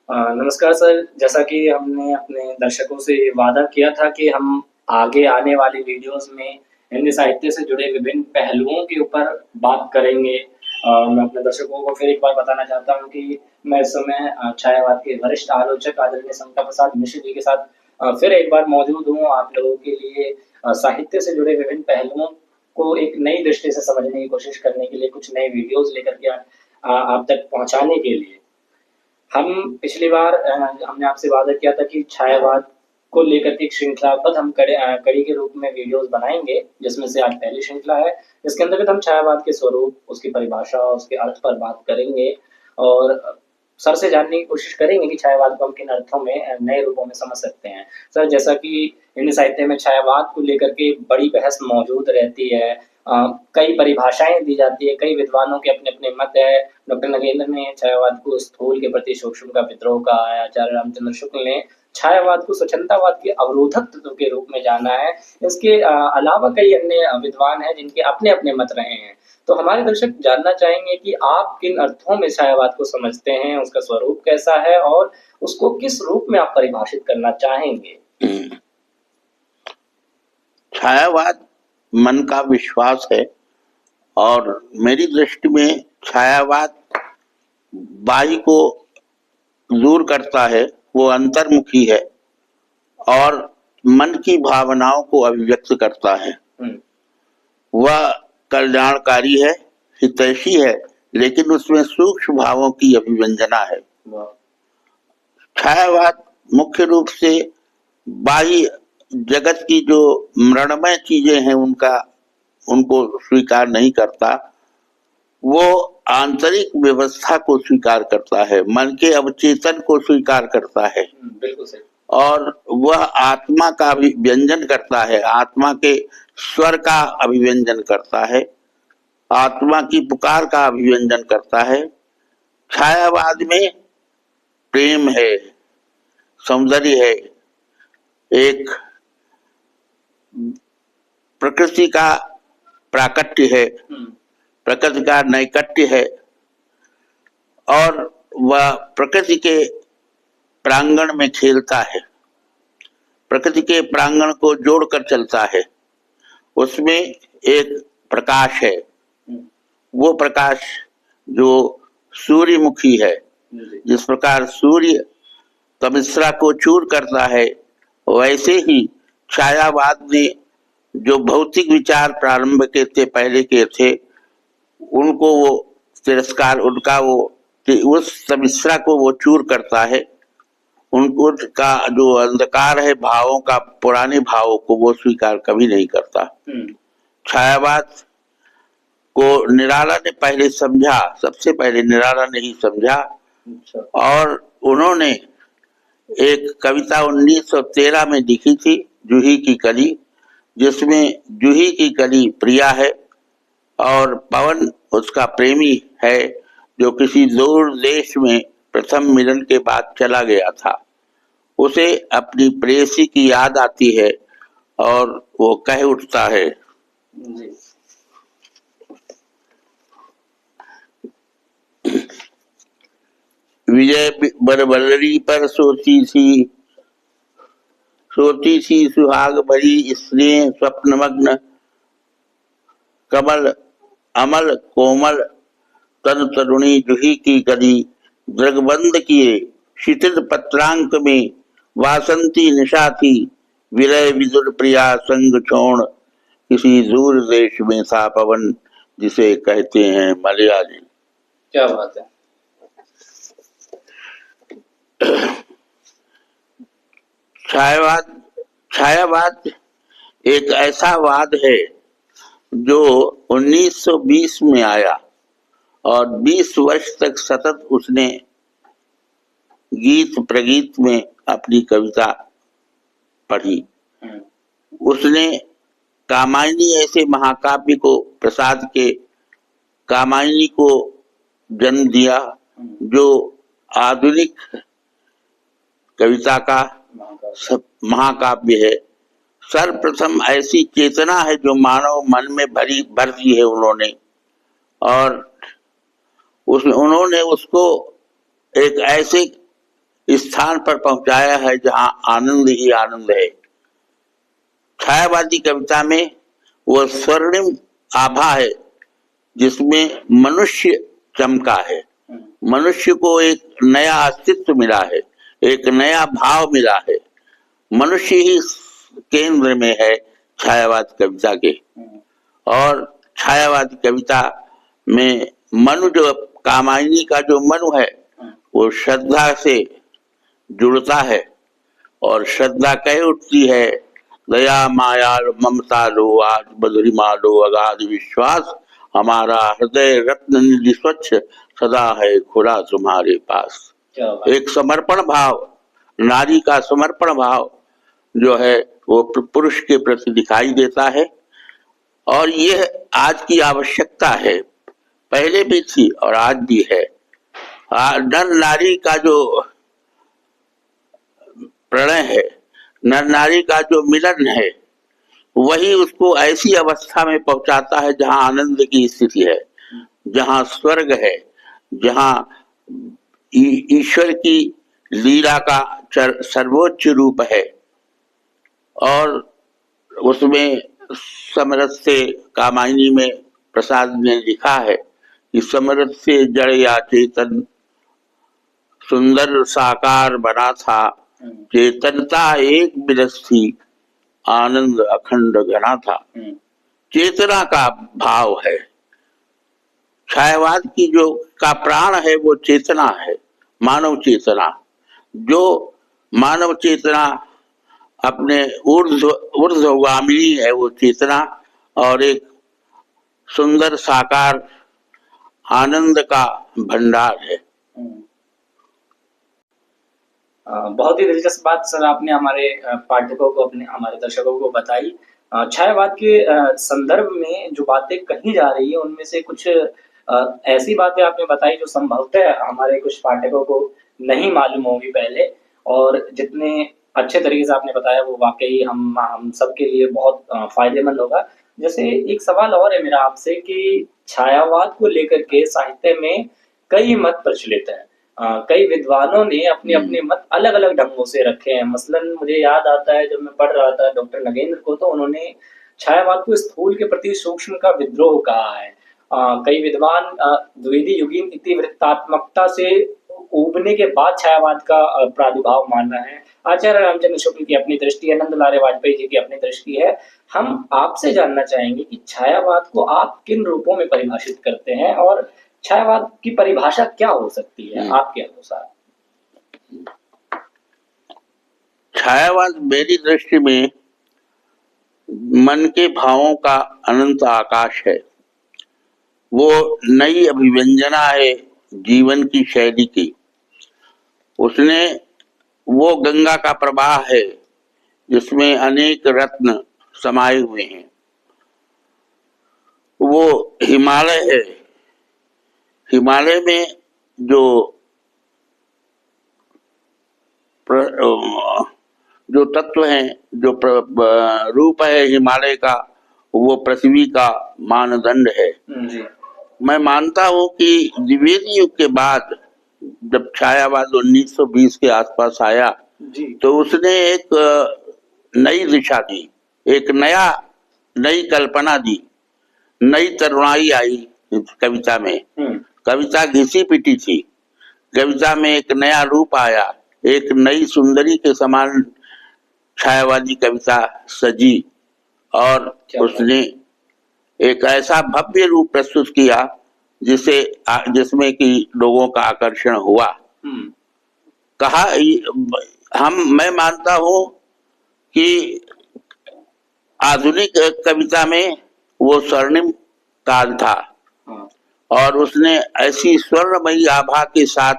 नमस्कार सर, जैसा कि हमने अपने दर्शकों से वादा किया था कि हम आगे आने वाली वीडियोज़ में हिंदी साहित्य से जुड़े विभिन्न पहलुओं के ऊपर बात करेंगे। मैं अपने दर्शकों को फिर एक बार बताना चाहता हूँ कि मैं इस समय छायावाद के वरिष्ठ आलोचक आदरणीय समता प्रसाद मिश्र जी के साथ फिर एक बार मौजूद हूँ आप लोगों के लिए साहित्य से जुड़े विभिन्न पहलुओं को एक नई दृष्टि से समझने की कोशिश करने के लिए कुछ नए वीडियोज़ लेकर के आप तक पहुँचाने के लिए। हम पिछली बार हमने आपसे वादा किया था कि छायावाद को लेकर के एक श्रृंखलाबद्ध हम कड़ी के रूप में वीडियोस बनाएँगे, जिसमें से आज पहली श्रृंखला है। इसके अंतर्गत हम छायावाद के स्वरूप, उसकी परिभाषा, उसके अर्थ पर बात करेंगे और सर से जानने की कोशिश करेंगे कि छायावाद को हम किन अर्थों में नए रूपों में समझ सकते हैं। सर, जैसा कि हिंदी साहित्य में छायावाद को लेकर के बड़ी बहस मौजूद रहती है। कई परिभाषाएँ दी जाती है, कई विद्वानों के अपने-अपने मत हैं। डॉक्टर नगेंद्र ने छायावाद को स्थूल के प्रति सूक्ष्म का विद्रोह कहा है। आचार्य रामचंद्र शुक्ल ने छायावाद को स्वच्छंदतावाद के अवरोधक तत्व के रूप में जाना है। इसके अलावा कई अन्य विद्वान हैं जिनके अपने-अपने मत रहे हैं। तो हमारे दर्शक जानना चाहेंगे कि आप किन अर्थों में छायावाद को समझते हैं, उसका स्वरूप कैसा है और उसको किस रूप में आप परिभाषित करना चाहेंगे? छायावाद मन का विश्वास है और मेरी दृष्टि में छायावाद बाह्य को दूर करता है, वो अंतर्मुखी है और मन की भावनाओं को अभिव्यक्त करता है। वह कल्याणकारी है, हितैषी है, लेकिन उसमें सूक्ष्म भावों की अभिव्यंजना है। छायावाद मुख्य रूप से बाह्य जगत की जो मृण्मय चीजें हैं उनको स्वीकार नहीं करता, वो आंतरिक व्यवस्था को स्वीकार करता है, मन के अवचेतन को स्वीकार करता है। बिल्कुल सही। और वह आत्मा का अभिव्यंजन करता है, आत्मा के स्वर का अभिव्यंजन करता है, आत्मा की पुकार का अभिव्यंजन करता है। छायावाद में प्रेम है, सौंदर्य है, एक प्रकृति का प्राकट्य है, प्रकृति का नैकट्य है और वह प्रकृति के प्रांगण में खेलता है, प्रकृति के प्रांगण को जोड़कर चलता है। उसमें एक प्रकाश है, वो प्रकाश जो सूर्यमुखी है। जिस प्रकार सूर्य तमिश्रा को चूर करता है, वैसे ही छायावाद ने जो भौतिक विचार प्रारंभ के थे, पहले के थे, उनको वो तिरस्कार, उनका वो उस तमिश्रा को वो चूर करता है। उनका जो अंधकार है भावों का, पुराने भावों को वो स्वीकार कभी नहीं करता। छायावाद को निराला ने पहले समझा, सबसे पहले निराला ने ही समझा और उन्होंने एक कविता 1913 में लिखी थी, जूही की कली, जिसमें जूही की कली प्रिया है और पवन उसका प्रेमी है, जो किसी दूर देश में प्रथम मिलन के बाद चला गया था। उसे अपनी प्रेयसी की याद आती है और वो कह उठता है, विजय बरबल्लरी पर सोती सी सुहाग भरी स्नेह स्वप्नमग्न, कमल अमल कोमल तन तरुणी जूही की कली, दृगबंद किए शिथिल पत्रांक में वासंती निशा थी, विलय विदुर प्रिया संग छोड़, किसी दूर देश में था पवन, जिसे कहते हैं मलयाली। क्या बात है। छायावाद एक ऐसा वाद है जो 1920 में आया और 20 वर्ष तक सतत उसने गीत प्रगीत में अपनी कविता पढ़ी। उसने कामायनी ऐसे महाकाव्य को, प्रसाद के कामायनी को जन्म दिया, जो आधुनिक कविता का महाकाव्य है। सर्वप्रथम ऐसी चेतना है जो मानव मन में भर दी है उन्होंने, और उन्होंने उसको एक ऐसे इस स्थान पर पहुंचाया है जहां आनंद ही आनंद है। छायावादी कविता में वो स्वर्णिम आभा है जिसमें मनुष्य चमका है, मनुष्य को एक नया अस्तित्व मिला है, एक नया भाव मिला है। मनुष्य ही केंद्र में है छायावाद कविता के। और छायावाद कविता में मनु जो कामायनी का जो मनु है वो श्रद्धा से जुड़ता है और श्रद्धा कह उठती है, दया माया ममता लो आज बद्रिमा लो अगाध विश्वास, हमारा हृदय रत्न निधि स्वच्छ सदा है खुला तुम्हारे पास। एक समर्पण भाव, नारी का समर्पण भाव जो है वो पुरुष के प्रति दिखाई देता है। और यह आज की आवश्यकता है, पहले भी थी और आज भी है। नर नारी का जो प्रणय है, नर नारी का जो मिलन है, वही उसको ऐसी अवस्था में पहुंचाता है जहां आनंद की स्थिति है, जहां स्वर्ग है, जहां ईश्वर की लीला का सर्वोच्च रूप है। और उसमें समरस से कामायनी में प्रसाद ने लिखा है कि समरस से जड़ या चेतन सुंदर साकार बना था, चेतनता एक बिरस थी आनंद अखंड घना था। चेतना का भाव है, छायावाद की जो का प्राण है वो चेतना है, मानव चेतना। जो मानव चेतना अपने ऊर्ध्वगामिनी है वो चेतना, और एक सुंदर साकार आनंद का भंडार है। बहुत ही दिलचस्प बात सर आपने हमारे पाठकों को, अपने हमारे दर्शकों को बताई। छायावाद के संदर्भ में जो बातें कही जा रही है उनमें से कुछ ऐसी बातें आपने बताई जो संभवतः हमारे कुछ पाठकों को नहीं मालूम होगी पहले, और जितने अच्छे तरीके से आपने बताया वो वाकई हम सबके लिए बहुत फायदेमंद होगा। जैसे एक सवाल और है मेरा आपसे कि छायावाद को लेकर के साहित्य में कई मत प्रचलित हैं। कई विद्वानों ने अपने अपने मत अलग अलग ढंगों से रखे हैं। मसलन मुझे याद आता है जब मैं पढ़ रहा था डॉक्टर नगेंद्र को, तो उन्होंने छायावाद को स्थूल के प्रति सूक्ष्म का विद्रोह कहा है। कई विद्वान द्विवेदी युगीन इतिवृत्तात्मकता से उबने के बाद छायावाद का प्रादुर्भाव मानना है। आचार्य रामचंद्र शुक्ल की अपनी दृष्टि है, नंद लाले वाजपेयी जी की अपनी दृष्टि है। हम आपसे जानना चाहेंगे कि छायावाद को आप किन रूपों में परिभाषित करते हैं और छायावाद की परिभाषा क्या हो सकती है आपके अनुसार? छायावाद मेरी दृष्टि में मन के भावों का अनंत आकाश है। वो नई अभिव्यंजना है जीवन की शैली की। उसने वो गंगा का प्रवाह है जिसमें अनेक रत्न समाये हुए हैं। वो हिमालय है, हिमालय में जो तत्व हैं, जो रूप है हिमालय का, वो पृथ्वी का मानदंड है। मैं मानता हूं कि द्विवेदी युग के बाद जब छायावाद 1920 के आसपास आया तो उसने एक नई दिशा दी, एक नई कल्पना दी, नई तरुणाई आई कविता में। कविता घिसी पिटी थी, कविता में एक नया रूप आया, एक नई सुंदरी के समान छायावादी कविता सजी, और उसने एक ऐसा भव्य रूप प्रस्तुत किया जिसमें कि लोगों का आकर्षण हुआ। कहा मैं मानता हूं कि आधुनिक कविता में वो स्वर्णिम काल था और उसने ऐसी स्वर्णमयी आभा के साथ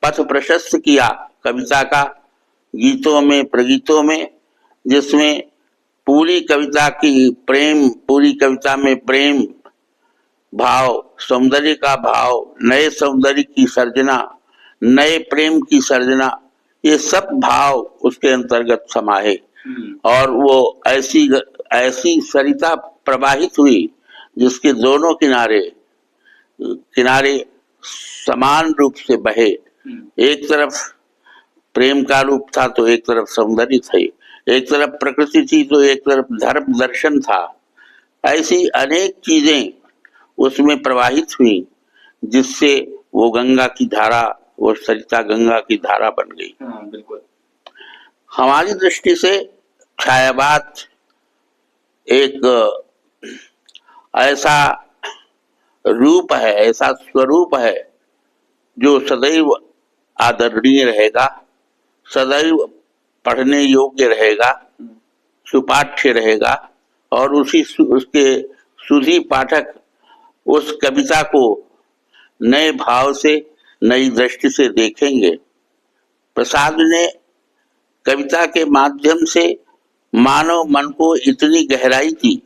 पथ प्रशस्त किया कविता का, गीतों में प्रगीतों में, जिसमें पूरी कविता में प्रेम भाव, सौंदर्य का भाव, नए सौंदर्य की सर्जना, नए प्रेम की सर्जना, ये सब भाव उसके अंतर्गत समाये। और वो ऐसी सरिता प्रवाहित हुई जिसके दोनों किनारे समान रूप से बहे। एक तरफ प्रेम का रूप था तो एक तरफ सौंदर्य थे, एक तरफ प्रकृति थी तो एक तरफ धर्म दर्शन था। ऐसी अनेक चीजें उसमें प्रवाहित हुई जिससे वो गंगा की धारा, वो सरिता गंगा की धारा बन गई। बिल्कुल। हमारी दृष्टि से छायावाद एक ऐसा रूप है, ऐसा स्वरूप है जो सदैव आदरणीय रहेगा, सदैव पढ़ने योग्य रहेगा, सुपाठ्य रहेगा और उसके सुधी पाठक उस कविता को नए भाव से, नई दृष्टि से देखेंगे। प्रसाद ने कविता के माध्यम से मानव मन को इतनी गहराई दी,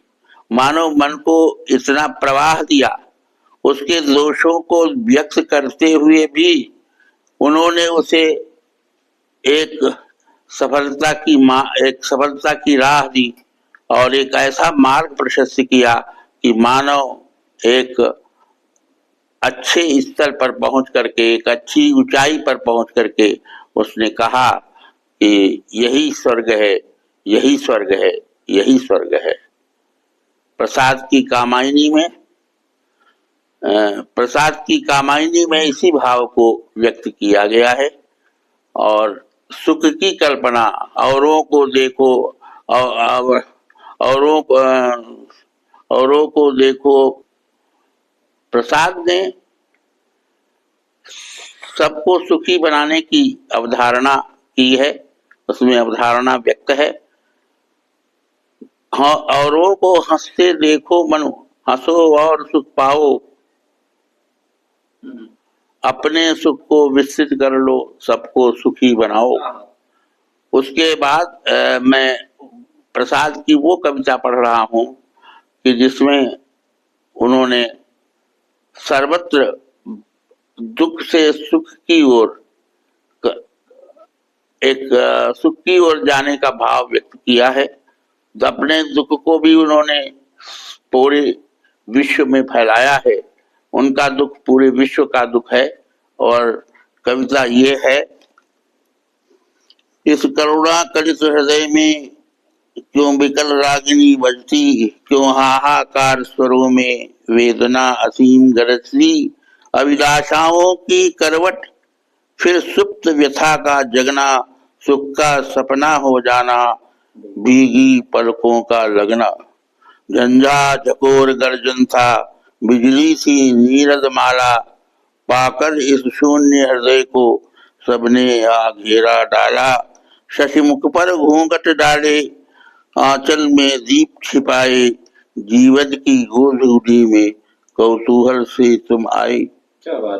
मानव मन को इतना प्रवाह दिया, उसके दोषों को व्यक्त करते हुए भी उन्होंने उसे एक सफलता की राह दी और एक ऐसा मार्ग प्रशस्त किया कि मानव एक अच्छे स्तर पर पहुंच करके, एक अच्छी ऊंचाई पर पहुंच करके उसने कहा कि यही स्वर्ग है, यही स्वर्ग है, यही स्वर्ग है। प्रसाद की कामायनी में इसी भाव को व्यक्त किया गया है। और सुख की कल्पना, औरों को देखो, औरों को देखो, प्रसाद ने सबको सुखी बनाने की अवधारणा की है, उसमें अवधारणा व्यक्त है। हाँ, औरों को हंसते देखो मनु, हंसो और सुख पाओ, अपने सुख को विस्तृत कर लो, सबको सुखी बनाओ। उसके बाद मैं प्रसाद की वो कविता पढ़ रहा हूँ कि जिसमें उन्होंने सर्वत्र दुख से सुख की ओर, एक सुख की ओर जाने का भाव व्यक्त किया है। अपने दुख को भी उन्होंने पूरे विश्व में फैलाया है, उनका दुख पूरे विश्व का दुख है। और कविता ये है, इस करुणा कलित हृदय में क्यों विकल रागिनी बजती, क्यों हाहाकार स्वरों में वेदना असीम गरजती, अभिलाषाओं की करवट फिर सुप्त व्यथा का जगना, सुख का सपना हो जाना, भीगी पलकों का लगना। झंझा झकोर गर्जन था, बिजली सी नीरद माला, पाकर इस शून्य हृदय को सबने आ घेरा डाला। शशिमुख पर घूंघट डाले, आंचल में दीप छिपाए, जीवन की गोधूली में कौतूहल से तुम आए। क्या बात।